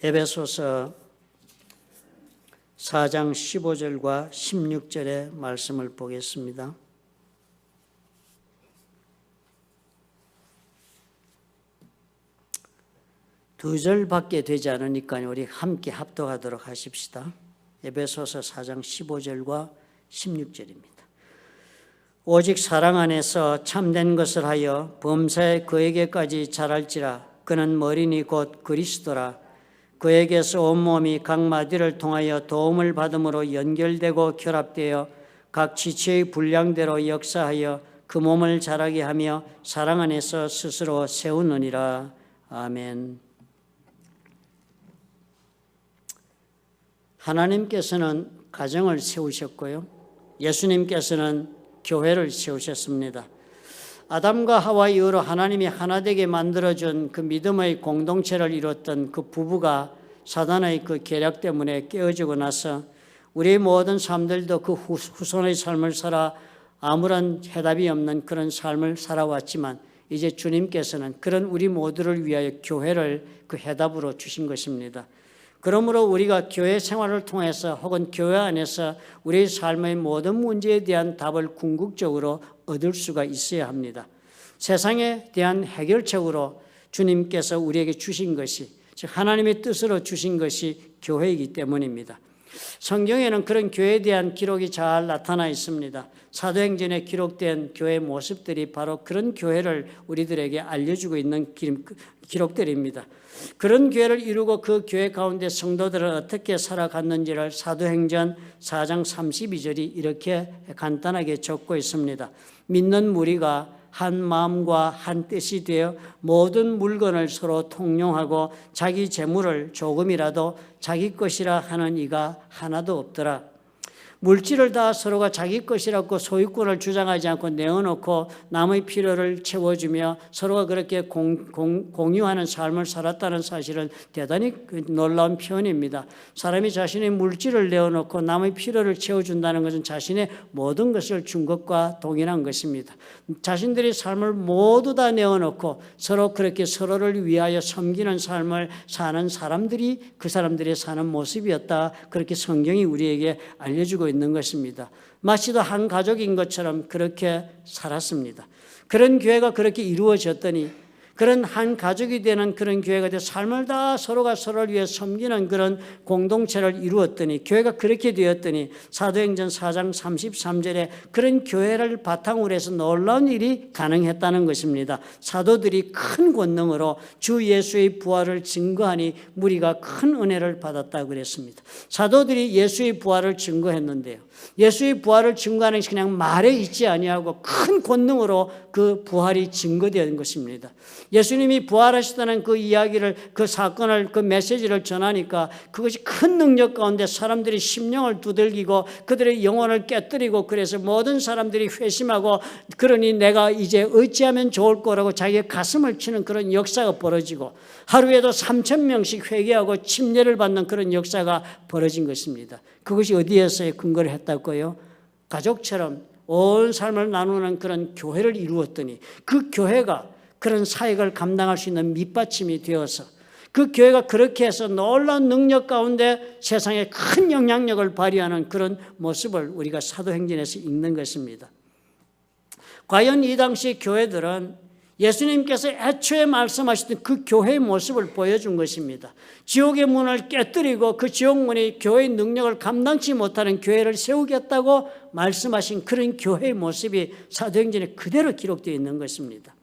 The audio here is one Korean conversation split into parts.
에베소서 4장 15절과 16절의 말씀을 보겠습니다. 두 절밖에 되지 않으니까 우리 함께 합독하도록 하십시다. 에베소서 4장 15절과 16절입니다. 오직 사랑 안에서 참된 것을 하여 범사에 그에게까지 자랄지라. 그는 머리니 곧 그리스도라. 그에게서 온몸이 각 마디를 통하여 도움을 받음으로 연결되고 결합되어 각 지체의 분량대로 역사하여 그 몸을 자라게 하며 사랑 안에서 스스로 세우느니라. 아멘. 하나님께서는 가정을 세우셨고요, 예수님께서는 교회를 세우셨습니다. 아담과 하와 이후로 하나님이 하나 되게 만들어준 그 믿음의 공동체를 이뤘던 그 부부가 사단의 그 계략 때문에 깨어지고 나서 우리 모든 사람들도 그 후손의 삶을 살아 아무런 해답이 없는 그런 삶을 살아왔지만 이제 주님께서는 그런 우리 모두를 위하여 교회를 그 해답으로 주신 것입니다. 그러므로 우리가 교회 생활을 통해서 혹은 교회 안에서 우리의 삶의 모든 문제에 대한 답을 궁극적으로 얻을 수가 있어야 합니다. 세상에 대한 해결책으로 주님께서 우리에게 주신 것이, 즉 하나님의 뜻으로 주신 것이 교회이기 때문입니다. 성경에는 그런 교회에 대한 기록이 잘 나타나 있습니다. 사도행전에 기록된 교회의 모습들이 바로 그런 교회를 우리들에게 알려주고 있는 기록들입니다. 그런 교회를 이루고 그 교회 가운데 성도들은 어떻게 살아갔는지를 사도행전 4장 32절이 이렇게 간단하게 적고 있습니다. 믿는 무리가 한 마음과 한 뜻이 되어 모든 물건을 서로 통용하고 자기 재물을 조금이라도 자기 것이라 하는 이가 하나도 없더라. 물질을 다 서로가 자기 것이라고 소유권을 주장하지 않고 내어놓고 남의 필요를 채워주며 서로가 그렇게 공유하는 삶을 살았다는 사실은 대단히 놀라운 표현입니다. 사람이 자신의 물질을 내어놓고 남의 필요를 채워준다는 것은 자신의 모든 것을 준 것과 동일한 것입니다. 자신들의 삶을 모두 다 내어놓고 서로 그렇게 서로를 위하여 섬기는 삶을 사는 사람들이 그 사람들이 사는 모습이었다. 그렇게 성경이 우리에게 알려주고 있는 것입니다. 마치도 한 가족인 것처럼 그렇게 살았습니다. 그런 교회가 그렇게 이루어졌더니 그런 한 가족이 되는 그런 교회가 되어 삶을 다 서로가 서로를 위해 섬기는 그런 공동체를 이루었더니 교회가 그렇게 되었더니 사도행전 4장 33절에 그런 교회를 바탕으로 해서 놀라운 일이 가능했다는 것입니다. 사도들이 큰 권능으로 주 예수의 부활을 증거하니 무리가 큰 은혜를 받았다고 그랬습니다. 사도들이 예수의 부활을 증거했는데요, 예수의 부활을 증거하는 것이 그냥 말에 있지 아니하고 큰 권능으로 그 부활이 증거되는 것입니다. 예수님이 부활하시다는 그 이야기를, 그 사건을, 그 메시지를 전하니까 그것이 큰 능력 가운데 사람들이 심령을 두들기고 그들의 영혼을 깨뜨리고 그래서 모든 사람들이 회심하고 그러니 내가 이제 어찌하면 좋을 거라고 자기의 가슴을 치는 그런 역사가 벌어지고 하루에도 3,000명씩 회개하고 침례를 받는 그런 역사가 벌어진 것입니다. 그것이 어디에서의 근거를 했다고요? 가족처럼 온 삶을 나누는 그런 교회를 이루었더니 그 교회가 그런 사역을 감당할 수 있는 밑받침이 되어서 그 교회가 그렇게 해서 놀라운 능력 가운데 세상에 큰 영향력을 발휘하는 그런 모습을 우리가 사도행전에서 읽는 것입니다. 과연 이 당시 교회들은 예수님께서 애초에 말씀하셨던 그 교회의 모습을 보여준 것입니다. 지옥의 문을 깨뜨리고 그 지옥문이 교회의 능력을 감당치 못하는 교회를 세우겠다고 말씀하신 그런 교회의 모습이 사도행전에 그대로 기록되어 있는 것입니다.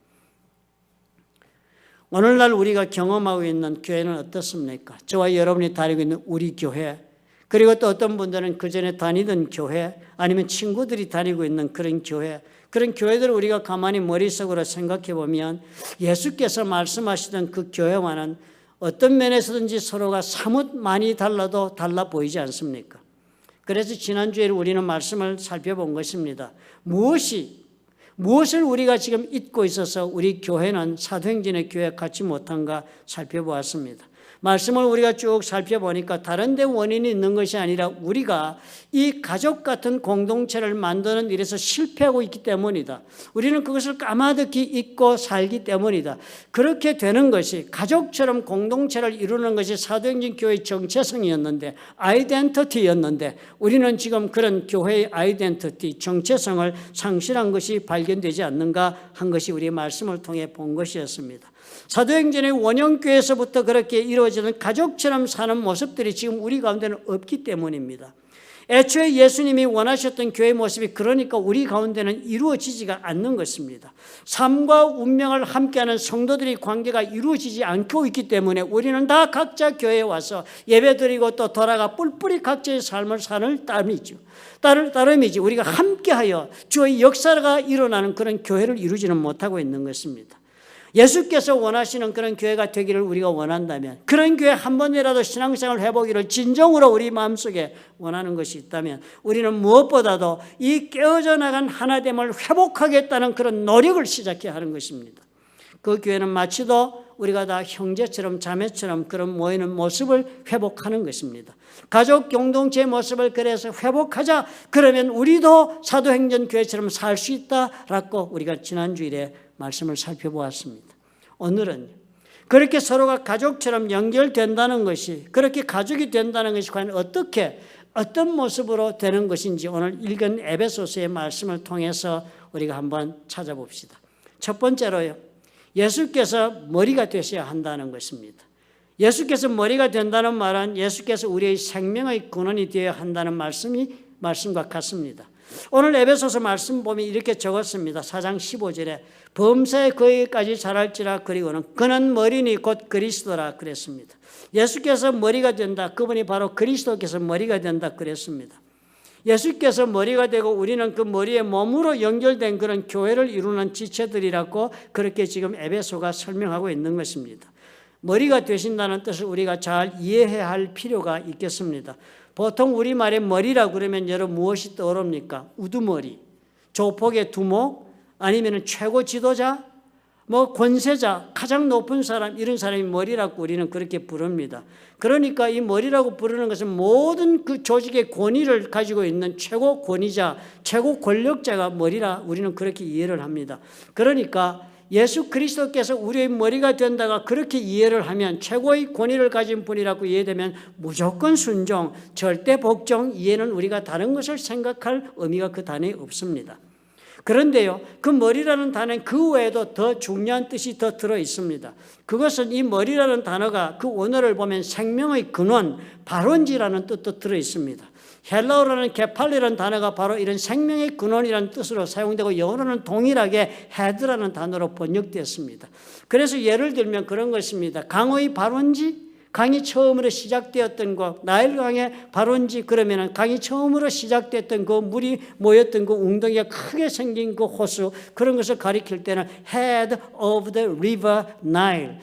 오늘날 우리가 경험하고 있는 교회는 어떻습니까? 저와 여러분이 다니고 있는 우리 교회, 그리고 또 어떤 분들은 그전에 다니던 교회, 아니면 친구들이 다니고 있는 그런 교회, 그런 교회들을 우리가 가만히 머릿속으로 생각해 보면 예수께서 말씀하시던 그 교회와는 어떤 면에서든지 서로가 사뭇 많이 달라도 달라 보이지 않습니까? 그래서 지난주에 우리는 말씀을 살펴본 것입니다. 무엇을 우리가 지금 잊고 있어서 우리 교회는 사도행전의 교회와 같지 못한가 살펴보았습니다. 말씀을 우리가 쭉 살펴보니까 다른 데 원인이 있는 것이 아니라 우리가 이 가족 같은 공동체를 만드는 일에서 실패하고 있기 때문이다. 우리는 그것을 까마득히 잊고 살기 때문이다. 그렇게 되는 것이 가족처럼 공동체를 이루는 것이 사도행전 교회의 정체성이었는데, 아이덴티티였는데, 우리는 지금 그런 교회의 아이덴티티, 정체성을 상실한 것이 발견되지 않는가 한 것이 우리의 말씀을 통해 본 것이었습니다. 사도행전의 원형교회에서부터 그렇게 이루어지는 가족처럼 사는 모습들이 지금 우리 가운데는 없기 때문입니다. 애초에 예수님이 원하셨던 교회 모습이 그러니까 우리 가운데는 이루어지지가 않는 것입니다. 삶과 운명을 함께하는 성도들의 관계가 이루어지지 않고 있기 때문에 우리는 다 각자 교회에 와서 예배드리고 또 돌아가 뿔뿔이 각자의 삶을 사는 따름이지 우리가 함께하여 주의 역사가 일어나는 그런 교회를 이루지는 못하고 있는 것입니다. 예수께서 원하시는 그런 교회가 되기를 우리가 원한다면, 그런 교회 한 번이라도 신앙생활을 해보기를 진정으로 우리 마음속에 원하는 것이 있다면, 우리는 무엇보다도 이 깨어져 나간 하나됨을 회복하겠다는 그런 노력을 시작해야 하는 것입니다. 그 교회는 마치도 우리가 다 형제처럼 자매처럼 그런 모이는 모습을 회복하는 것입니다. 가족 공동체의 모습을 그래서 회복하자. 그러면 우리도 사도행전 교회처럼 살 수 있다라고 우리가 지난주일에 말씀을 살펴보았습니다. 오늘은 그렇게 서로가 가족처럼 연결된다는 것이, 그렇게 가족이 된다는 것이 과연 어떤 모습으로 되는 것인지 오늘 읽은 에베소서의 말씀을 통해서 우리가 한번 찾아봅시다. 첫 번째로요, 예수께서 머리가 되셔야 한다는 것입니다. 예수께서 머리가 된다는 말은 예수께서 우리의 생명의 근원이 되어야 한다는 말씀과 같습니다. 오늘 에베소서 말씀 보면 이렇게 적었습니다. 4장 15절에 범사에 거기까지 자랄지라 그리고는 그는 머리니 곧 그리스도라 그랬습니다. 예수께서 머리가 된다. 그분이 바로 그리스도께서 머리가 된다 그랬습니다. 예수께서 머리가 되고 우리는 그 머리에 몸으로 연결된 그런 교회를 이루는 지체들이라고 그렇게 지금 에베소가 설명하고 있는 것입니다. 머리가 되신다는 뜻을 우리가 잘 이해해야 할 필요가 있겠습니다. 보통 우리말에 머리라고 그러면 여러분 무엇이 떠오릅니까? 우두머리, 조폭의 두목, 아니면 최고 지도자, 권세자, 가장 높은 사람, 이런 사람이 머리라고 우리는 그렇게 부릅니다. 그러니까 이 머리라고 부르는 것은 모든 그 조직의 권위를 가지고 있는 최고 권위자, 최고 권력자가 머리라 우리는 그렇게 이해를 합니다. 그러니까 예수 그리스도께서 우리의 머리가 된다가 그렇게 이해를 하면, 최고의 권위를 가진 분이라고 이해되면 무조건 순종, 절대 복종, 이해는 우리가 다른 것을 생각할 의미가 그 단어에 없습니다. 그런데요, 그 머리라는 단어는 그 외에도 더 중요한 뜻이 더 들어 있습니다. 그것은 이 머리라는 단어가 그 원어를 보면 생명의 근원, 발원지라는 뜻도 들어 있습니다. 헬라어로는 케팔리라는 단어가 바로 이런 생명의 근원이라는 뜻으로 사용되고 영어로는 동일하게 헤드라는 단어로 번역되었습니다. 그래서 예를 들면 그런 것입니다. 강의 발원지, 강이 처음으로 시작되었던 곳, 나일강의 발원지, 그러면 강이 처음으로 시작됐던 그 물이 모였던 그 웅덩이가 크게 생긴 그 호수, 그런 것을 가리킬 때는 head of the river Nile,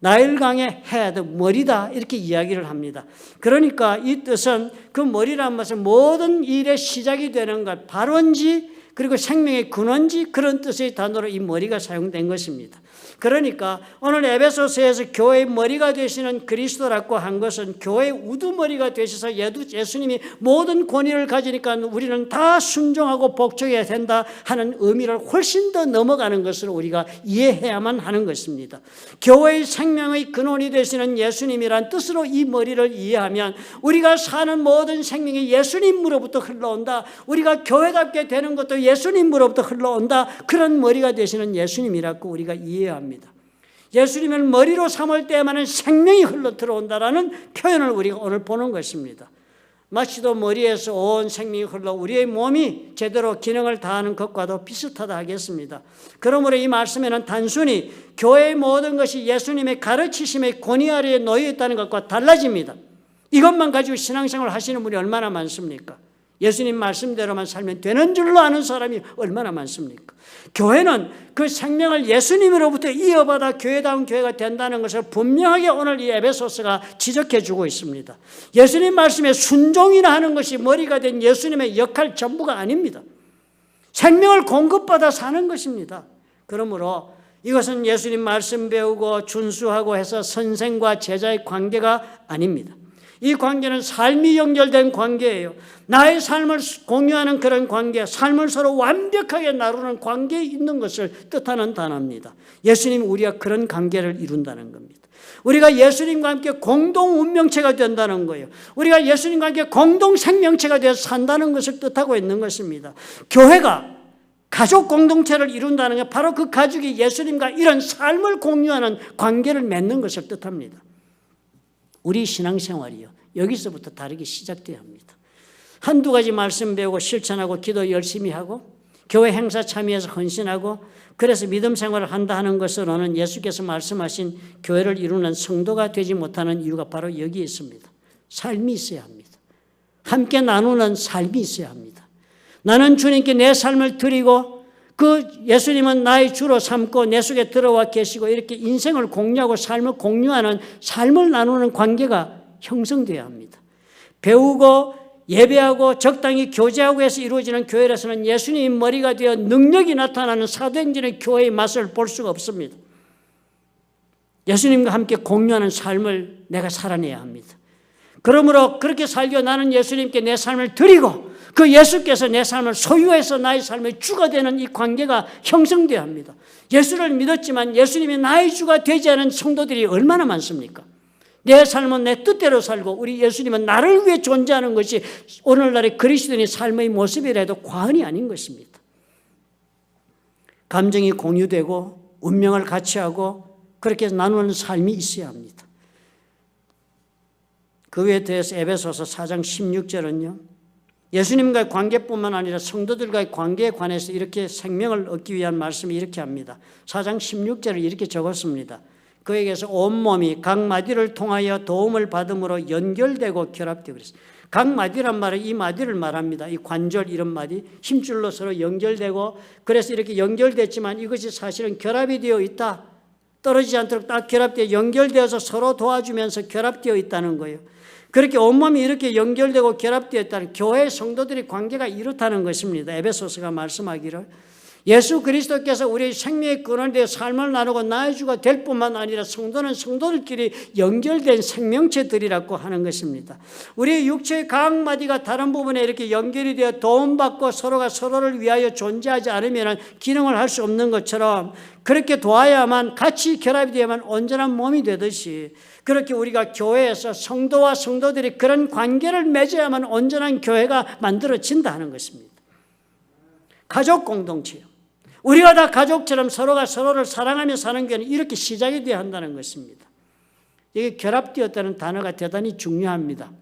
나일강의 head, 머리다, 이렇게 이야기를 합니다. 그러니까 이 뜻은 그 머리란 것은 모든 일의 시작이 되는 것, 발원지, 그리고 생명의 근원지, 그런 뜻의 단어로 이 머리가 사용된 것입니다. 그러니까 오늘 에베소서에서 교회의 머리가 되시는 그리스도라고 한 것은 교회의 우두머리가 되셔서 예수님이 모든 권위를 가지니까 우리는 다 순종하고 복종해야 된다 하는 의미를 훨씬 더 넘어가는 것을 우리가 이해해야만 하는 것입니다. 교회의 생명의 근원이 되시는 예수님이란 뜻으로 이 머리를 이해하면 우리가 사는 모든 생명이 예수님으로부터 흘러온다. 우리가 교회답게 되는 것도 예수님으로부터 흘러온다. 그런 머리가 되시는 예수님이라고 우리가 이해합니다. 예수님을 머리로 삼을 때에만은 생명이 흘러 들어온다라는 표현을 우리가 오늘 보는 것입니다. 마치도 머리에서 온 생명이 흘러 우리의 몸이 제대로 기능을 다하는 것과도 비슷하다 하겠습니다. 그러므로 이 말씀에는 단순히 교회의 모든 것이 예수님의 가르치심의 권위 아래에 놓여 있다는 것과 달라집니다. 이것만 가지고 신앙생활을 하시는 분이 얼마나 많습니까? 예수님 말씀대로만 살면 되는 줄로 아는 사람이 얼마나 많습니까? 교회는 그 생명을 예수님으로부터 이어받아 교회다운 교회가 된다는 것을 분명하게 오늘 이 에베소서가 지적해 주고 있습니다. 예수님 말씀에 순종이나 하는 것이 머리가 된 예수님의 역할 전부가 아닙니다. 생명을 공급받아 사는 것입니다. 그러므로 이것은 예수님 말씀 배우고 준수하고 해서 선생과 제자의 관계가 아닙니다. 이 관계는 삶이 연결된 관계예요. 나의 삶을 공유하는 그런 관계, 삶을 서로 완벽하게 나누는 관계에 있는 것을 뜻하는 단어입니다. 예수님이 우리가 그런 관계를 이룬다는 겁니다. 우리가 예수님과 함께 공동 운명체가 된다는 거예요. 우리가 예수님과 함께 공동 생명체가 되어서 산다는 것을 뜻하고 있는 것입니다. 교회가 가족 공동체를 이룬다는 게 바로 그 가족이 예수님과 이런 삶을 공유하는 관계를 맺는 것을 뜻합니다. 우리 신앙생활이요, 여기서부터 다르게 시작돼야 합니다. 한두 가지 말씀 배우고 실천하고 기도 열심히 하고 교회 행사 참여해서 헌신하고 그래서 믿음 생활을 한다 하는 것으로는 예수께서 말씀하신 교회를 이루는 성도가 되지 못하는 이유가 바로 여기에 있습니다. 삶이 있어야 합니다. 함께 나누는 삶이 있어야 합니다. 나는 주님께 내 삶을 드리고 그 예수님은 나의 주로 삼고 내 속에 들어와 계시고 이렇게 인생을 공유하고 삶을 공유하는 삶을 나누는 관계가 형성되어야 합니다. 배우고 예배하고 적당히 교제하고 해서 이루어지는 교회에서는 예수님 머리가 되어 능력이 나타나는 사도행전의 교회의 맛을 볼 수가 없습니다. 예수님과 함께 공유하는 삶을 내가 살아내야 합니다. 그러므로 그렇게 살려 나는 예수님께 내 삶을 드리고 그 예수께서 내 삶을 소유해서 나의 삶의 주가 되는 이 관계가 형성되어야 합니다. 예수를 믿었지만 예수님이 나의 주가 되지 않은 성도들이 얼마나 많습니까? 내 삶은 내 뜻대로 살고 우리 예수님은 나를 위해 존재하는 것이 오늘날의 그리스도인의 삶의 모습이라 해도 과언이 아닌 것입니다. 감정이 공유되고 운명을 같이 하고 그렇게 나누는 삶이 있어야 합니다. 그 외에 대해서 에베소서 4장 16절은요. 예수님과의 관계뿐만 아니라 성도들과의 관계에 관해서 이렇게 생명을 얻기 위한 말씀을 이렇게 합니다. 4장 16절을 이렇게 적었습니다. 그에게서 온몸이 각 마디를 통하여 도움을 받음으로 연결되고 결합되고 그랬어요. 각 마디란 말은 이 마디를 말합니다. 이 관절 이런 마디 힘줄로 서로 연결되고 그래서 이렇게 연결됐지만 이것이 사실은 결합이 되어 있다. 떨어지지 않도록 딱 결합되어 연결되어서 서로 도와주면서 결합되어 있다는 거예요. 그렇게 온몸이 이렇게 연결되고 결합되어 있다는 교회 성도들의 관계가 이렇다는 것입니다. 에베소서가 말씀하기를 예수 그리스도께서 우리의 생명의 근원에 대해 삶을 나누고 나의 주가 될 뿐만 아니라 성도는 성도들끼리 연결된 생명체들이라고 하는 것입니다. 우리의 육체의 각 마디가 다른 부분에 이렇게 연결이 되어 도움받고 서로가 서로를 위하여 존재하지 않으면 기능을 할 수 없는 것처럼 그렇게 도와야만 같이 결합이 되야만 온전한 몸이 되듯이 그렇게 우리가 교회에서 성도와 성도들이 그런 관계를 맺어야만 온전한 교회가 만들어진다 하는 것입니다. 가족 공동체요. 우리가 다 가족처럼 서로가 서로를 사랑하며 사는 교회는 이렇게 시작이 되어야 한다는 것입니다. 이게 결합되었다는 단어가 대단히 중요합니다.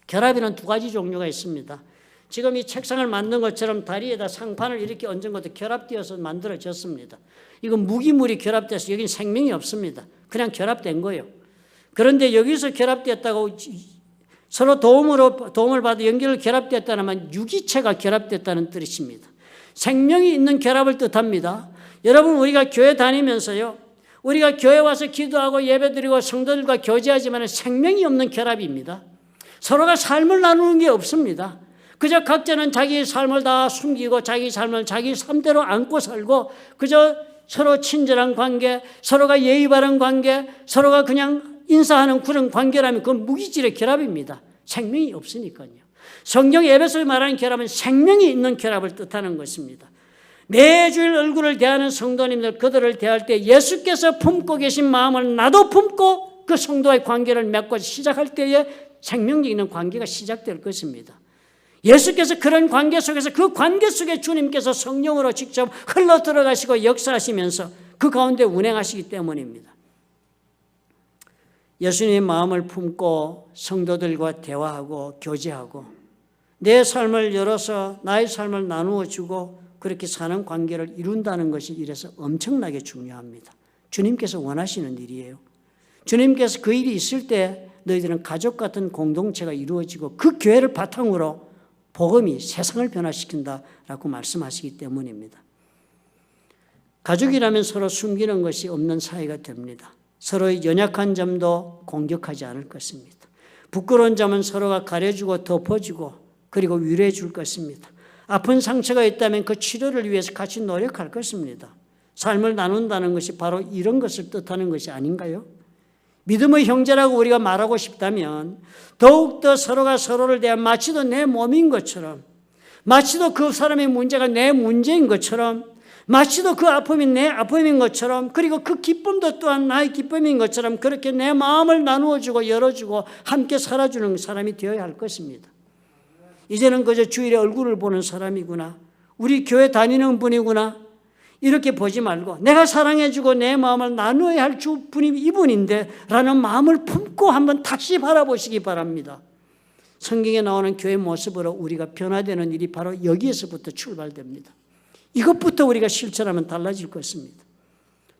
결합에는 두 가지 종류가 있습니다. 지금 이 책상을 만든 것처럼 다리에다 상판을 이렇게 얹은 것도 결합되어서 만들어졌습니다. 이건 무기물이 결합돼서 여기는 생명이 없습니다. 그냥 결합된 거예요. 그런데 여기서 결합됐다고 서로 도움을 받아 연결을 결합됐다면 유기체가 결합됐다는 뜻입니다. 생명이 있는 결합을 뜻합니다. 여러분 우리가 교회 다니면서요. 우리가 교회 와서 기도하고 예배드리고 성도들과 교제하지만 생명이 없는 결합입니다. 서로가 삶을 나누는 게 없습니다. 그저 각자는 자기의 삶을 다 숨기고 자기 삶을 자기 삶대로 안고 살고 그저 서로 친절한 관계, 서로가 예의 바른 관계, 서로가 그냥 인사하는 그런 관계라면 그건 무기질의 결합입니다. 생명이 없으니까요. 성경 에베소에 말하는 결합은 생명이 있는 결합을 뜻하는 것입니다. 매주일 얼굴을 대하는 성도님들 그들을 대할 때 예수께서 품고 계신 마음을 나도 품고 그 성도와의 관계를 맺고 시작할 때에 생명력 있는 관계가 시작될 것입니다. 예수께서 그런 관계 속에서 그 관계 속에 주님께서 성령으로 직접 흘러 들어가시고 역사하시면서 그 가운데 운행하시기 때문입니다. 예수님의 마음을 품고 성도들과 대화하고 교제하고 내 삶을 열어서 나의 삶을 나누어 주고 그렇게 사는 관계를 이룬다는 것이 이래서 엄청나게 중요합니다. 주님께서 원하시는 일이에요. 주님께서 그 일이 있을 때 너희들은 가족 같은 공동체가 이루어지고 그 교회를 바탕으로 복음이 세상을 변화시킨다라고 말씀하시기 때문입니다. 가족이라면 서로 숨기는 것이 없는 사이가 됩니다. 서로의 연약한 점도 공격하지 않을 것입니다. 부끄러운 점은 서로가 가려주고 덮어주고 그리고 위로해 줄 것입니다. 아픈 상처가 있다면 그 치료를 위해서 같이 노력할 것입니다. 삶을 나눈다는 것이 바로 이런 것을 뜻하는 것이 아닌가요? 믿음의 형제라고 우리가 말하고 싶다면 더욱더 서로가 서로를 대한 마치도 내 몸인 것처럼, 마치도 그 사람의 문제가 내 문제인 것처럼, 마치도 그 아픔이 내 아픔인 것처럼, 그리고 그 기쁨도 또한 나의 기쁨인 것처럼 그렇게 내 마음을 나누어주고 열어주고 함께 살아주는 사람이 되어야 할 것입니다. 이제는 그저 주일에 얼굴을 보는 사람이구나, 우리 교회 다니는 분이구나, 이렇게 보지 말고 내가 사랑해주고 내 마음을 나누어야 할 분이 이분인데 라는 마음을 품고 한번 다시 바라보시기 바랍니다. 성경에 나오는 교회 모습으로 우리가 변화되는 일이 바로 여기에서부터 출발됩니다. 이것부터 우리가 실천하면 달라질 것입니다.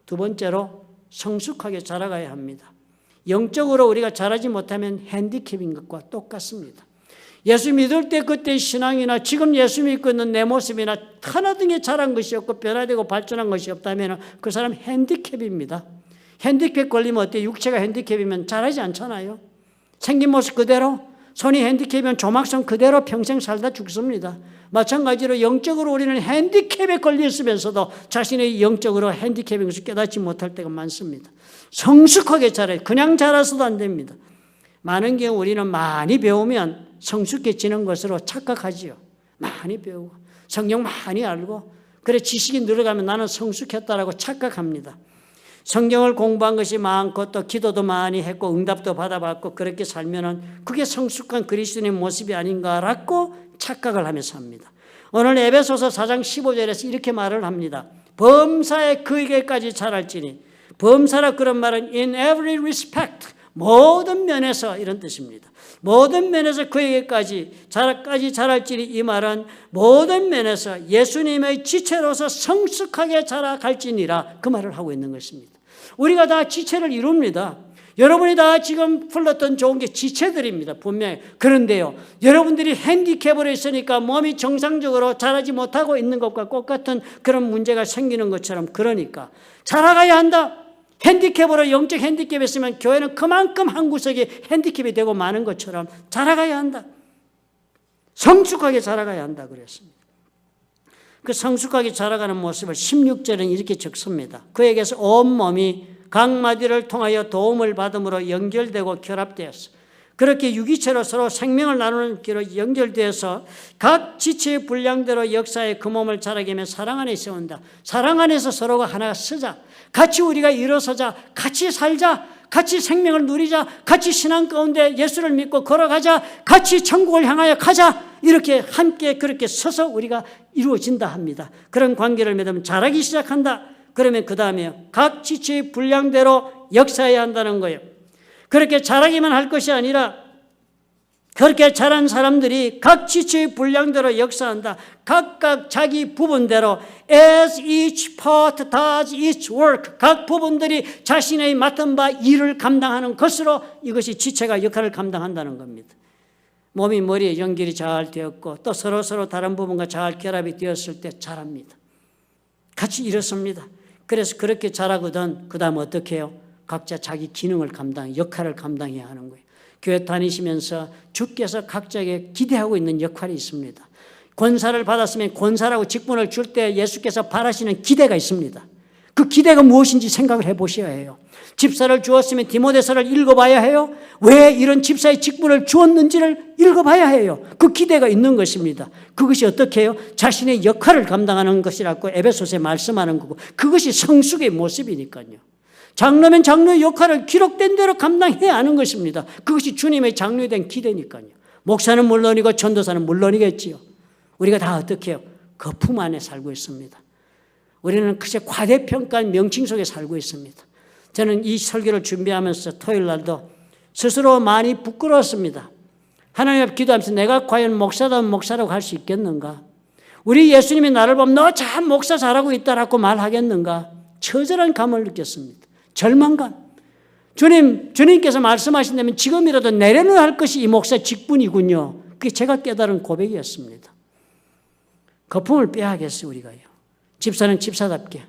두 번째로 성숙하게 자라가야 합니다. 영적으로 우리가 자라지 못하면 핸디캡인 것과 똑같습니다. 예수 믿을 때 그때 신앙이나 지금 예수 믿고 있는 내 모습이나 하나등에 자란 것이 없고 변화되고 발전한 것이 없다면 그 사람 핸디캡입니다. 핸디캡 걸리면 어때요? 육체가 핸디캡이면 자라지 않잖아요. 생긴 모습 그대로, 손이 핸디캡이면 조막손 그대로 평생 살다 죽습니다. 마찬가지로 영적으로 우리는 핸디캡에 걸려 있으면서도 자신의 영적으로 핸디캡인 것을 깨닫지 못할 때가 많습니다. 성숙하게 자라요. 그냥 자라서도 안 됩니다. 많은 경우 우리는 많이 배우면 성숙해지는 것으로 착각하지요. 많이 배우고 성경 많이 알고 그래 지식이 늘어가면 나는 성숙했다라고 착각합니다. 성경을 공부한 것이 많고 또 기도도 많이 했고 응답도 받아봤고 그렇게 살면은 그게 성숙한 그리스도인의 모습이 아닌가라고 착각을 하면서 합니다. 오늘 에베소서 4장 15절에서 이렇게 말을 합니다. 범사에 그에게까지 자랄지니, 범사라 그런 말은 in every respect, 모든 면에서 이런 뜻입니다. 모든 면에서 그에게까지 자랄지니, 이 말은 모든 면에서 예수님의 지체로서 성숙하게 자라갈지니라 그 말을 하고 있는 것입니다. 우리가 다 지체를 이룹니다. 여러분이 다 지금 불렀던 좋은 게 지체들입니다. 분명히. 그런데요, 여러분들이 핸디캡으로 있으니까 몸이 정상적으로 자라지 못하고 있는 것과 똑같은 그런 문제가 생기는 것처럼, 그러니까 자라가야 한다. 핸디캡으로 영적 핸디캡이 있으면 교회는 그만큼 한 구석이 핸디캡이 되고 마는 것처럼 자라가야 한다. 성숙하게 자라가야 한다 그랬습니다. 그 성숙하게 자라가는 모습을 16절은 이렇게 적습니다. 그에게서 온몸이 각 마디를 통하여 도움을 받음으로 연결되고 결합되었어. 그렇게 유기체로 서로 생명을 나누는 길로 연결되어서 각 지체의 분량대로 역사의 그 몸을 자라게 하며 사랑 안에 세운다. 사랑 안에서 서로가 하나가 서자. 같이 우리가 일어서자. 같이 살자. 같이 생명을 누리자. 같이 신앙 가운데 예수를 믿고 걸어가자. 같이 천국을 향하여 가자. 이렇게 함께 그렇게 서서 우리가 이루어진다 합니다. 그런 관계를 맺으면 자라기 시작한다. 그러면 그 다음에 각 지체의 분량대로 역사해야 한다는 거예요. 그렇게 자라기만 할 것이 아니라 그렇게 자란 사람들이 각 지체의 분량대로 역사한다. 각각 자기 부분대로 as each part does its work, 각 부분들이 자신의 맡은 바 일을 감당하는 것으로 이것이 지체가 역할을 감당한다는 겁니다. 몸이 머리에 연결이 잘 되었고 또 서로 다른 부분과 잘 결합이 되었을 때 자랍니다. 같이 일어섭니다. 그래서 그렇게 자라거든 그 다음 어떻게 해요? 각자 자기 기능을 역할을 감당해야 하는 거예요. 교회 다니시면서 주께서 각자에게 기대하고 있는 역할이 있습니다. 권사를 받았으면 권사라고 직분을 줄 때 예수께서 바라시는 기대가 있습니다. 그 기대가 무엇인지 생각을 해보셔야 해요. 집사를 주었으면 디모데서를 읽어봐야 해요. 왜 이런 집사의 직분을 주었는지를 읽어봐야 해요. 그 기대가 있는 것입니다. 그것이 어떻게 해요? 자신의 역할을 감당하는 것이라고 에베소서에 말씀하는 거고, 그것이 성숙의 모습이니까요. 장로면 장로의 역할을 기록된 대로 감당해야 하는 것입니다. 그것이 주님의 장로에 대한 기대니까요. 목사는 물론이고 전도사는 물론이겠지요. 우리가 다 어떻게 해요? 그 품 안에 살고 있습니다. 우리는 그저 과대평가한 명칭 속에 살고 있습니다. 저는 이 설교를 준비하면서 토요일 날도 스스로 많이 부끄러웠습니다. 하나님 앞에 기도하면서 내가 과연 목사다운 목사라고 할 수 있겠는가? 우리 예수님이 나를 보면 너 참 목사 잘하고 있다라고 말하겠는가? 처절한 감을 느꼈습니다. 절망감. 주님께서 말씀하신다면 지금이라도 내려놓아야 할 것이 이 목사 직분이군요. 그게 제가 깨달은 고백이었습니다. 거품을 빼야겠어요, 우리가요. 집사는 집사답게,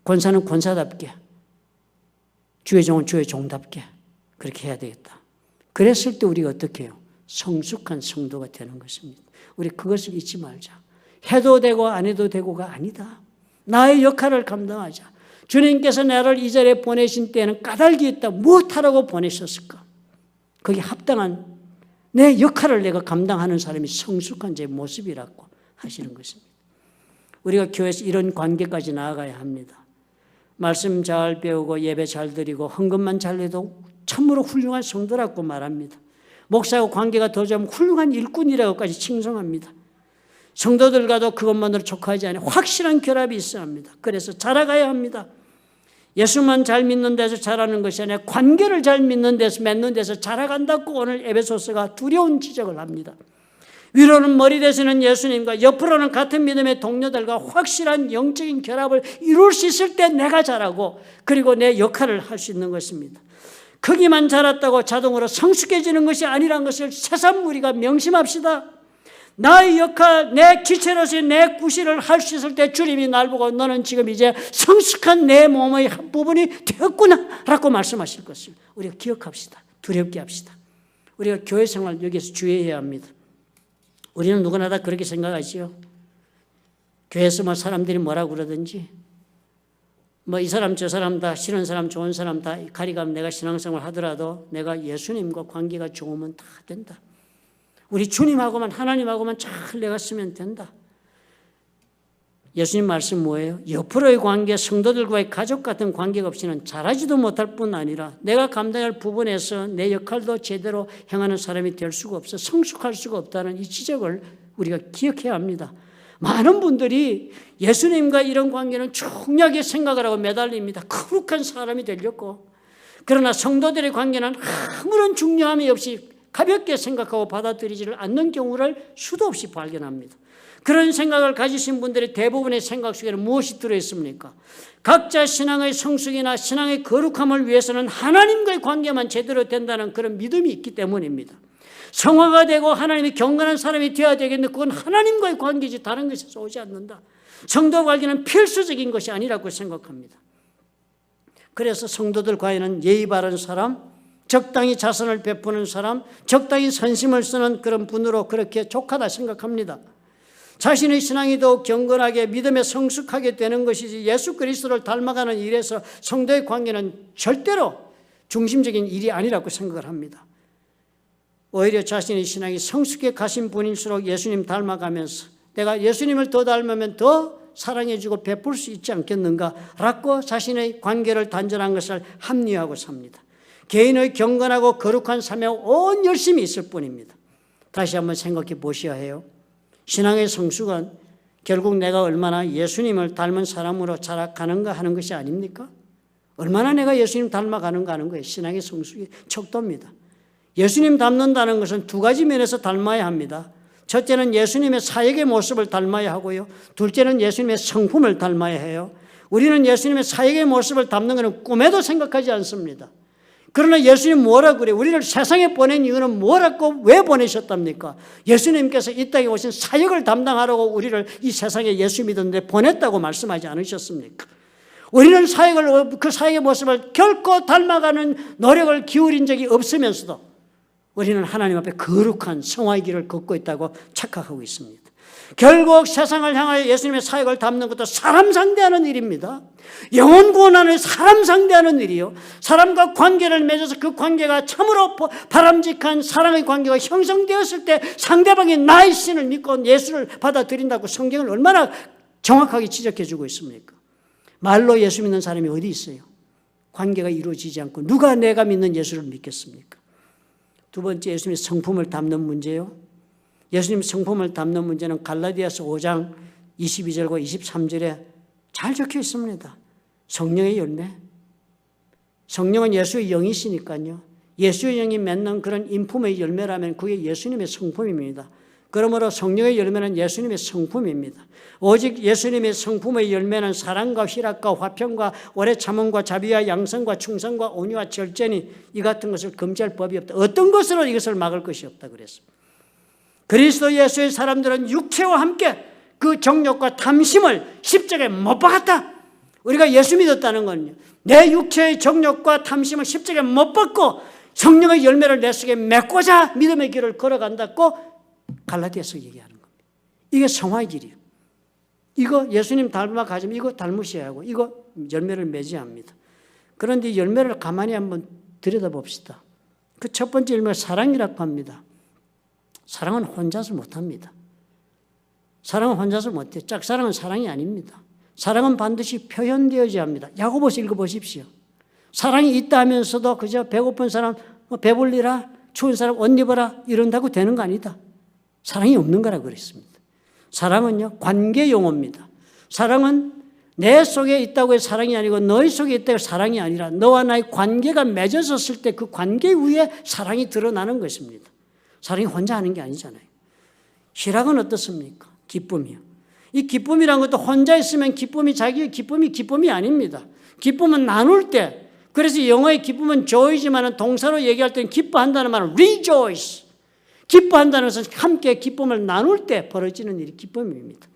권사는 권사답게, 주의 종은 주의 종답게 그렇게 해야 되겠다. 그랬을 때 우리가 어떻게 해요? 성숙한 성도가 되는 것입니다. 우리 그것을 잊지 말자. 해도 되고 안 해도 되고가 아니다. 나의 역할을 감당하자. 주님께서 나를 이 자리에 보내신 때에는 까닭이 있다. 무엇하라고 보내셨을까? 거기 합당한 내 역할을 내가 감당하는 사람이 성숙한 제 모습이라고 하시는 것입니다. 우리가 교회에서 이런 관계까지 나아가야 합니다. 말씀 잘 배우고 예배 잘 드리고 헌금만 잘 내도 참으로 훌륭한 성도라고 말합니다. 목사하고 관계가 더 좋으면 훌륭한 일꾼이라고까지 칭송합니다. 성도들과도 그것만으로 족하지 않아요. 확실한 결합이 있어야 합니다. 그래서 자라가야 합니다. 예수만 잘 믿는 데서 자라는 것이 아니라 관계를 잘 믿는 데서 맺는 데서 자라간다고 오늘 에베소서가 두려운 지적을 합니다. 위로는 머리 되시는 예수님과 옆으로는 같은 믿음의 동료들과 확실한 영적인 결합을 이룰 수 있을 때 내가 자라고 그리고 내 역할을 할 수 있는 것입니다. 크기만 자랐다고 자동으로 성숙해지는 것이 아니라는 것을 새삼 우리가 명심합시다. 나의 역할, 내 기체로서의 내 구실을 할 수 있을 때 주님이 날 보고 너는 지금 이제 성숙한 내 몸의 한 부분이 되었구나 라고 말씀하실 것을 우리가 기억합시다. 두렵게 합시다. 우리가 교회 생활 여기서 주의해야 합니다. 우리는 누구나 다 그렇게 생각하지요. 교회에서 뭐 사람들이 뭐라고 그러든지 뭐 이 사람 저 사람 다 싫은 사람 좋은 사람 다 가리가면 내가 신앙생활 하더라도 내가 예수님과 관계가 좋으면 다 된다. 우리 주님하고만 하나님하고만 잘 내가 쓰면 된다. 예수님 말씀 뭐예요? 옆으로의 관계, 성도들과의 가족 같은 관계가 없이는 잘하지도 못할 뿐 아니라 내가 감당할 부분에서 내 역할도 제대로 행하는 사람이 될 수가 없어 성숙할 수가 없다는 이 지적을 우리가 기억해야 합니다. 많은 분들이 예수님과 이런 관계는 중요하게 생각을 하고 매달립니다. 거룩한 사람이 되려고. 그러나 성도들의 관계는 아무런 중요함이 없이 가볍게 생각하고 받아들이지를 않는 경우를 수도 없이 발견합니다. 그런 생각을 가지신 분들의 대부분의 생각 속에는 무엇이 들어있습니까? 각자 신앙의 성숙이나 신앙의 거룩함을 위해서는 하나님과의 관계만 제대로 된다는 그런 믿음이 있기 때문입니다. 성화가 되고 하나님이 경건한 사람이 되어야 되겠는데 그건 하나님과의 관계지 다른 것에서 오지 않는다. 성도 관계는 필수적인 것이 아니라고 생각합니다. 그래서 성도들 과에는 예의 바른 사람, 적당히 자선을 베푸는 사람, 적당히 선심을 쓰는 그런 분으로 그렇게 족하다 생각합니다. 자신의 신앙이 더욱 경건하게 믿음에 성숙하게 되는 것이지 예수 그리스도를 닮아가는 일에서 성도의 관계는 절대로 중심적인 일이 아니라고 생각을 합니다. 오히려 자신의 신앙이 성숙해 가신 분일수록 예수님 닮아가면서 내가 예수님을 더 닮으면 더 사랑해주고 베풀 수 있지 않겠는가라고 자신의 관계를 단절한 것을 합리화하고 삽니다. 개인의 경건하고 거룩한 삶에 온 열심이 있을 뿐입니다. 다시 한번 생각해 보셔야 해요. 신앙의 성숙은 결국 내가 얼마나 예수님을 닮은 사람으로 자라가는가 하는 것이 아닙니까? 얼마나 내가 예수님 닮아가는가 하는 거예요. 신앙의 성숙이 척도입니다. 예수님 닮는다는 것은 두 가지 면에서 닮아야 합니다. 첫째는 예수님의 사역의 모습을 닮아야 하고요. 둘째는 예수님의 성품을 닮아야 해요. 우리는 예수님의 사역의 모습을 닮는 것은 꿈에도 생각하지 않습니다. 그러나 예수님 뭐라고 그래요? 우리를 세상에 보낸 이유는 뭐라고 왜 보내셨답니까? 예수님께서 이 땅에 오신 사역을 담당하라고 우리를 이 세상에 예수 믿었는데 보냈다고 말씀하지 않으셨습니까? 우리는 그 사역의 모습을 결코 닮아가는 노력을 기울인 적이 없으면서도 우리는 하나님 앞에 거룩한 성화의 길을 걷고 있다고 착각하고 있습니다. 결국 세상을 향하여 예수님의 사역을 담는 것도 사람 상대하는 일입니다. 영혼 구원하는 사람 상대하는 일이요. 사람과 관계를 맺어서 그 관계가 참으로 바람직한 사랑의 관계가 형성되었을 때 상대방이 나의 신을 믿고 예수를 받아들인다고 성경을 얼마나 정확하게 지적해 주고 있습니까? 말로 예수 믿는 사람이 어디 있어요? 관계가 이루어지지 않고 누가 내가 믿는 예수를 믿겠습니까? 두 번째, 예수님의 성품을 담는 문제요. 예수님 성품을 담는 문제는 갈라디아서 5장 22절과 23절에 잘 적혀 있습니다. 성령의 열매. 성령은 예수의 영이시니까요. 예수의 영이 맺는 그런 인품의 열매라면 그게 예수님의 성품입니다. 그러므로 성령의 열매는 예수님의 성품입니다. 오직 예수님의 성품의 열매는 사랑과 희락과 화평과 오래 참음과 자비와 양성과 충성과 온유와 절제니 이 같은 것을 금지할 법이 없다. 어떤 것으로 이것을 막을 것이 없다 그랬습니다. 그리스도 예수의 사람들은 육체와 함께 그 정욕과 탐심을 십자가에 못 박았다. 우리가 예수 믿었다는 건요, 내 육체의 정욕과 탐심을 십자가에 못 박고 성령의 열매를 내 속에 맺고자 믿음의 길을 걸어간다고 갈라디아서 얘기하는 겁니다. 이게 성화의 길이에요. 이거 예수님 닮아가지면 이거 닮으셔야 하고 이거 열매를 맺어야 합니다. 그런데 열매를 가만히 한번 들여다봅시다. 그 첫 번째 열매가 사랑이라고 합니다. 사랑은 혼자서 못합니다. 사랑은 혼자서 못해요. 짝사랑은 사랑이 아닙니다. 사랑은 반드시 표현되어야 합니다. 야고보서 읽어보십시오. 사랑이 있다 하면서도 그저 배고픈 사람 배불리라, 추운 사람 옷 입어라 이런다고 되는 거 아니다. 사랑이 없는 거라고 그랬습니다. 사랑은요, 관계 용어입니다. 사랑은 내 속에 있다고 해서 사랑이 아니고 너희 속에 있다고 해서 사랑이 아니라 너와 나의 관계가 맺어졌을 때 그 관계 위에 사랑이 드러나는 것입니다. 사랑이 혼자 하는 게 아니잖아요. 희락은 어떻습니까? 기쁨이요. 이 기쁨이란 것도 혼자 있으면 기쁨이 자기의 기쁨이 아닙니다. 기쁨은 나눌 때, 그래서 영어의 기쁨은 joy지만 동사로 얘기할 때는 기뻐한다는 말은 rejoice. 기뻐한다는 것은 함께 기쁨을 나눌 때 벌어지는 일이 기쁨입니다.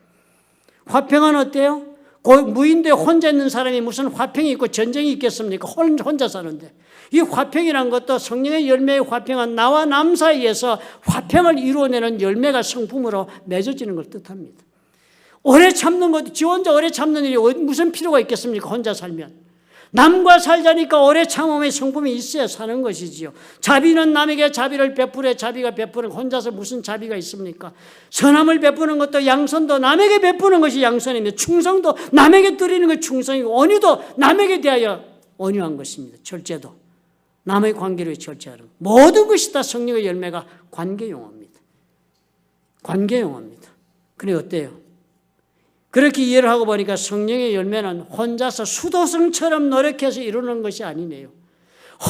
화평은 어때요? 무인도에 혼자 있는 사람이 무슨 화평이 있고 전쟁이 있겠습니까? 혼자 사는데. 이 화평이란 것도 성령의 열매의 화평은 나와 남 사이에서 화평을 이루어내는 열매가 성품으로 맺어지는 걸 뜻합니다. 오래 참는 것도 지 혼자 오래 참는 일이 무슨 필요가 있겠습니까? 혼자 살면. 남과 살자니까 오래 참음의 성품이 있어야 사는 것이지요. 자비는 남에게 자비를 베풀어야 자비가 베푸는, 혼자서 무슨 자비가 있습니까? 선함을 베푸는 것도 양선도 남에게 베푸는 것이 양선이며, 충성도 남에게 드리는 것이 충성이고, 온유도 남에게 대하여 온유한 것입니다. 절제도 남의 관계를 위해 절제하는, 모든 것이 다 성령의 열매가 관계용어입니다. 관계용어입니다. 그래 어때요? 그렇게 이해를 하고 보니까 성령의 열매는 혼자서 수도승처럼 노력해서 이루는 것이 아니네요.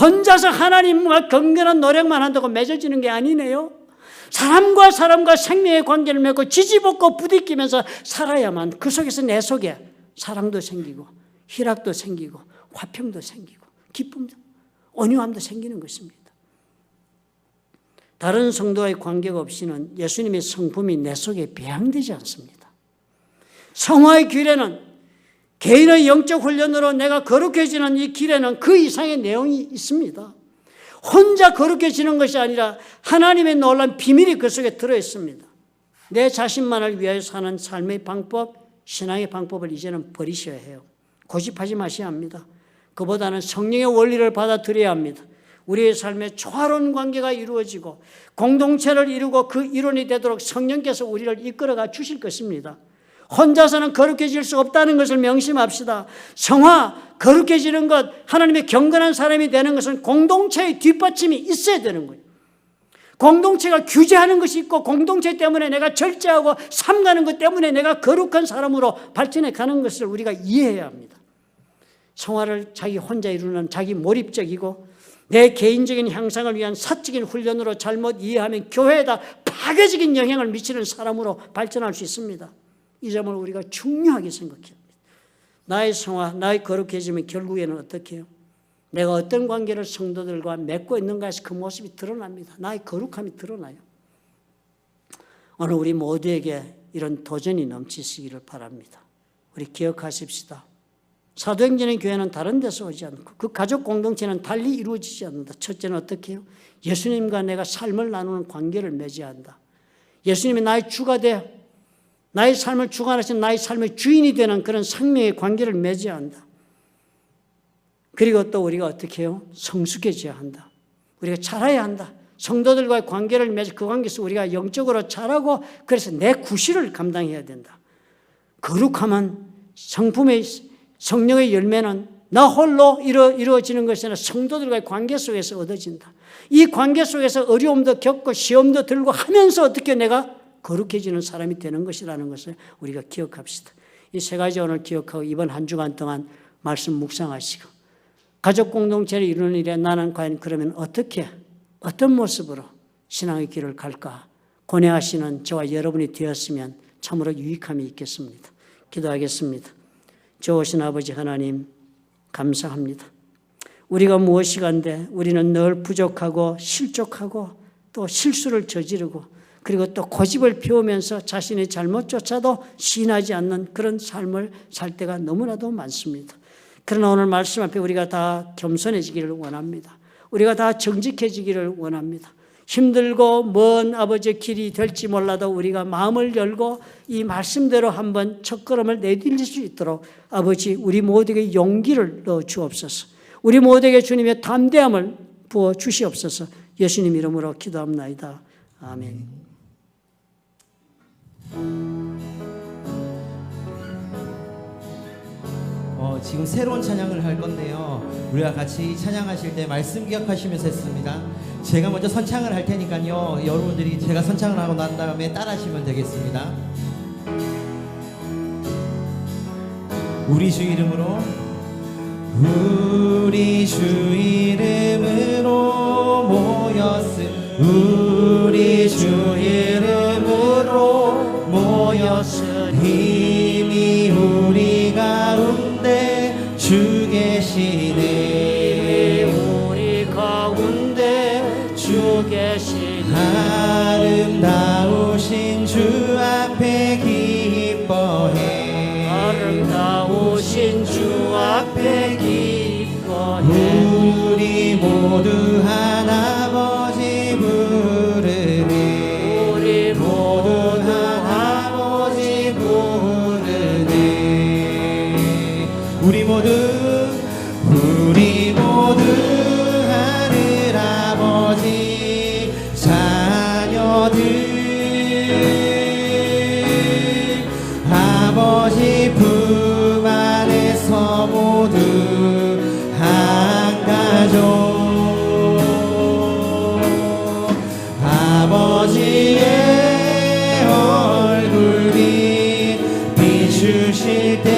혼자서 하나님과 경건한 노력만 한다고 맺어지는 게 아니네요. 사람과 생명의 관계를 맺고 지지볶고 부딪히면서 살아야만 그 속에서 내 속에 사랑도 생기고 희락도 생기고 화평도 생기고 기쁨도 온유함도 생기는 것입니다. 다른 성도와의 관계가 없이는 예수님의 성품이 내 속에 배양되지 않습니다. 성화의 길에는, 개인의 영적 훈련으로 내가 거룩해지는 이 길에는 그 이상의 내용이 있습니다. 혼자 거룩해지는 것이 아니라 하나님의 놀라운 비밀이 그 속에 들어있습니다. 내 자신만을 위하여 사는 삶의 방법, 신앙의 방법을 이제는 버리셔야 해요. 고집하지 마셔야 합니다. 그보다는 성령의 원리를 받아들여야 합니다. 우리의 삶에 조화로운 관계가 이루어지고 공동체를 이루고 그 일원이 되도록 성령께서 우리를 이끌어가 주실 것입니다. 혼자서는 거룩해질 수 없다는 것을 명심합시다. 성화, 거룩해지는 것, 하나님의 경건한 사람이 되는 것은 공동체의 뒷받침이 있어야 되는 거예요. 공동체가 규제하는 것이 있고 공동체 때문에 내가 절제하고 삼가는 것 때문에 내가 거룩한 사람으로 발전해 가는 것을 우리가 이해해야 합니다. 성화를 자기 혼자 이루는 자기 몰입적이고 내 개인적인 향상을 위한 사적인 훈련으로 잘못 이해하면 교회에다 파괴적인 영향을 미치는 사람으로 발전할 수 있습니다. 이 점을 우리가 중요하게 생각해야 합니다. 나의 성화, 나의 거룩해지면 결국에는 어떻게 해요? 내가 어떤 관계를 성도들과 맺고 있는가에서 그 모습이 드러납니다. 나의 거룩함이 드러나요. 오늘 우리 모두에게 이런 도전이 넘치시기를 바랍니다. 우리 기억하십시다. 사도행전의 교회는 다른 데서 오지 않고 그 가족 공동체는 달리 이루어지지 않는다. 첫째는 어떻게 해요? 예수님과 내가 삶을 나누는 관계를 맺어야 한다. 예수님이 나의 주가 되어 나의 삶을 주관하신 나의 삶의 주인이 되는 그런 생명의 관계를 맺어야 한다. 그리고 또 우리가 어떻게 해요? 성숙해져야 한다. 우리가 자라야 한다. 성도들과의 관계를 맺어 그 관계에서 우리가 영적으로 자라고 그래서 내 구실을 감당해야 된다. 거룩함은 성품의 성령의 열매는 나 홀로 이루어지는 것이 아니라 성도들과의 관계 속에서 얻어진다. 이 관계 속에서 어려움도 겪고 시험도 들고 하면서 어떻게 내가 거룩해지는 사람이 되는 것이라는 것을 우리가 기억합시다. 이 세 가지 오늘 기억하고 이번 한 주간 동안 말씀 묵상하시고 가족 공동체를 이루는 일에 나는 과연 그러면 어떤 모습으로 신앙의 길을 갈까 고뇌하시는 저와 여러분이 되었으면 참으로 유익함이 있겠습니다. 기도하겠습니다. 좋으신 아버지 하나님 감사합니다. 우리가 무엇이간데 우리는 늘 부족하고 실족하고 또 실수를 저지르고 그리고 또 고집을 피우면서 자신의 잘못조차도 시인하지 않는 그런 삶을 살 때가 너무나도 많습니다. 그러나 오늘 말씀 앞에 우리가 다 겸손해지기를 원합니다. 우리가 다 정직해지기를 원합니다. 힘들고 먼 아버지의 길이 될지 몰라도 우리가 마음을 열고 이 말씀대로 한번 첫걸음을 내디딜 수 있도록 아버지 우리 모두에게 용기를 넣어 주옵소서. 우리 모두에게 주님의 담대함을 부어 주시옵소서. 예수님 이름으로 기도합나이다. 아멘. 지금 새로운 찬양을 할 건데요. 우리가 같이 찬양하실 때 말씀 기억하시면서 했습니다. 제가 먼저 선창을 할 테니까요. 여러분들이 제가 선창을 하고 난 다음에 따라하시면 되겠습니다. 우리 주 이름으로, 우리 주 이름으로 모였음, 우리 주 이름으로 모였으니 이미 우리 가운데 주 계시네. 우리 가운데 주 계시네. 아름다우신 주 앞에 기뻐해. 아름다우신 주 앞에 기뻐해. 우리 모두 한 아버지 부르네. 우리 모두 한 아버지 부르네. 우리 모두 하늘 아버지 자녀들, 아버지 품 안에서 모두 한 가족, 아버지의 얼굴이 비추실 때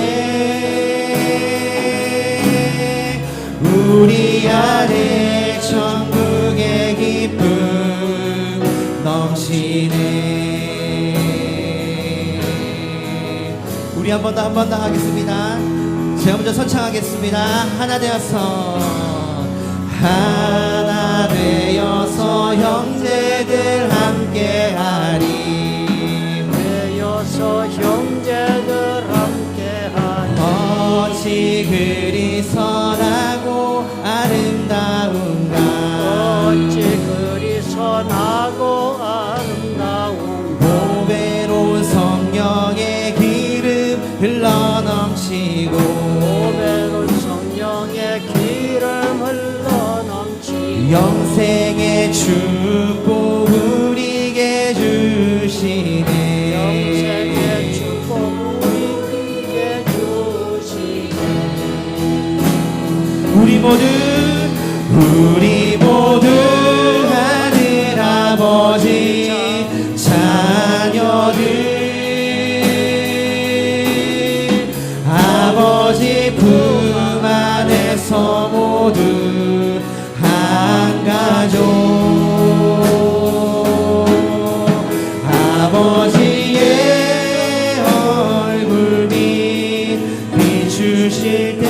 우리 안에 천국의 기쁨 넘치네. 우리 한 번 더 하겠습니다. 제가 먼저 선창하겠습니다. 하나 되어서, 하나 되어서 형제들 함께하리. 되어서 형제들 함께하리. 어찌 그리 선하고 아름다운가. 어찌 그리 선하고 아름다운가. 보배로운 성령의 기름 흘러넘치고, 보배로운 성령의 기름 흘러넘치고. 영생의 축복 우리에게 주시네. 영생의 축복 우리에게 주시네. 우리 모두 하늘 아버지 자녀들, 아버지 품 안에서 모두 한 가족, 아버지의 얼굴이 비추실 때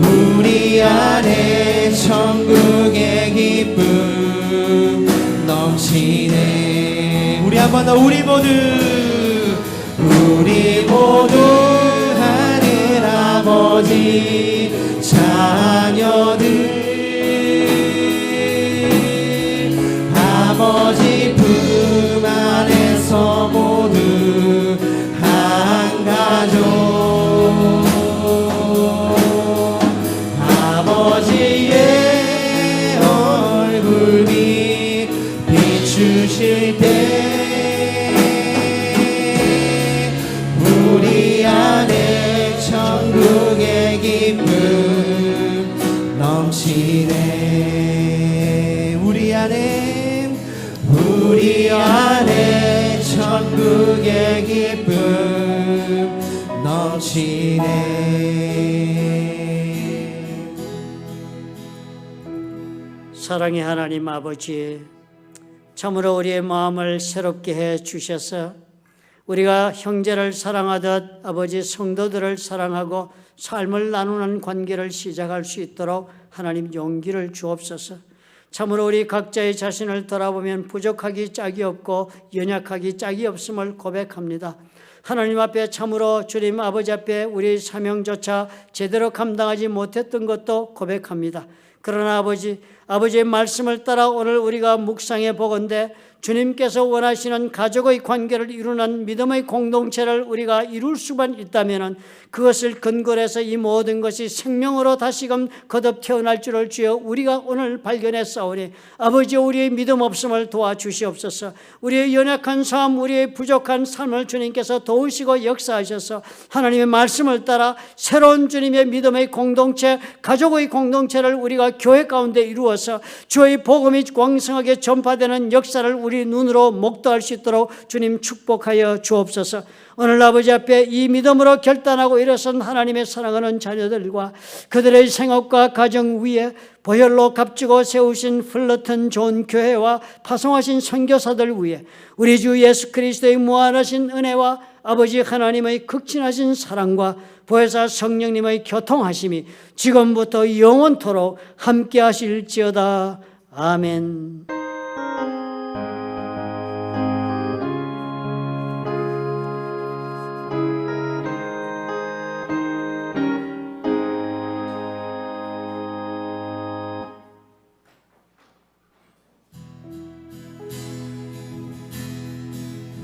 우리 안에 천국의 기쁨 넘치네. 우리 한 번 더, 우리 모두 하늘 아버지 자녀들, 아버지 품 안에서 모두 한 가족, 아버지의 얼굴이 비추실 때 우리 안에 천국의 기쁨 넘치네. 우리 안에 천국의 기쁨 넘치네. 사랑의 하나님 아버지, 참으로 우리의 마음을 새롭게 해 주셔서 우리가 형제를 사랑하듯 아버지 성도들을 사랑하고 삶을 나누는 관계를 시작할 수 있도록 하나님 용기를 주옵소서. 참으로 우리 각자의 자신을 돌아보면 부족하기 짝이 없고 연약하기 짝이 없음을 고백합니다. 하나님 앞에 참으로 주님 아버지 앞에 우리 사명조차 제대로 감당하지 못했던 것도 고백합니다. 그러나 아버지의 말씀을 따라 오늘 우리가 묵상해 보건대 주님께서 원하시는 가족의 관계를 이루는 믿음의 공동체를 우리가 이룰 수만 있다면 그것을 근거로 해서 이 모든 것이 생명으로 다시금 거듭 태어날 줄을 주여 우리가 오늘 발견했사오니 아버지 우리의 믿음 없음을 도와주시옵소서. 우리의 연약한 삶, 우리의 부족한 삶을 주님께서 도우시고 역사하셔서 하나님의 말씀을 따라 새로운 주님의 믿음의 공동체, 가족의 공동체를 우리가 교회 가운데 이루어서 주의 복음이 왕성하게 전파되는 역사를 우리 눈으로 목도할 수 있도록 주님 축복하여 주옵소서. 오늘 아버지 앞에 이 믿음으로 결단하고 일어선 하나님의 사랑하는 자녀들과 그들의 생업과 가정 위에 보혈로 값지고 세우신 플러튼 좋은 교회와 파송하신 선교사들 위에 우리 주 예수 그리스도의 무한하신 은혜와 아버지 하나님의 극진하신 사랑과 보혜사 성령님의 교통하심이 지금부터 영원토록 함께 하실지어다. 아멘.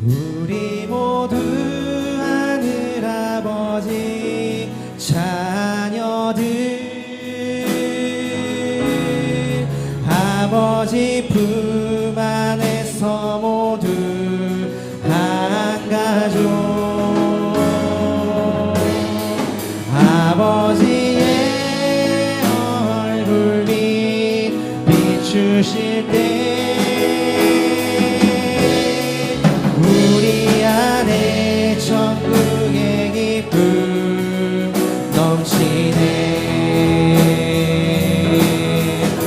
우리 모두 하늘 아버지 자녀들 아버지 품 안에서 모두 한 가족 아버지의 얼굴 빛 비추실 때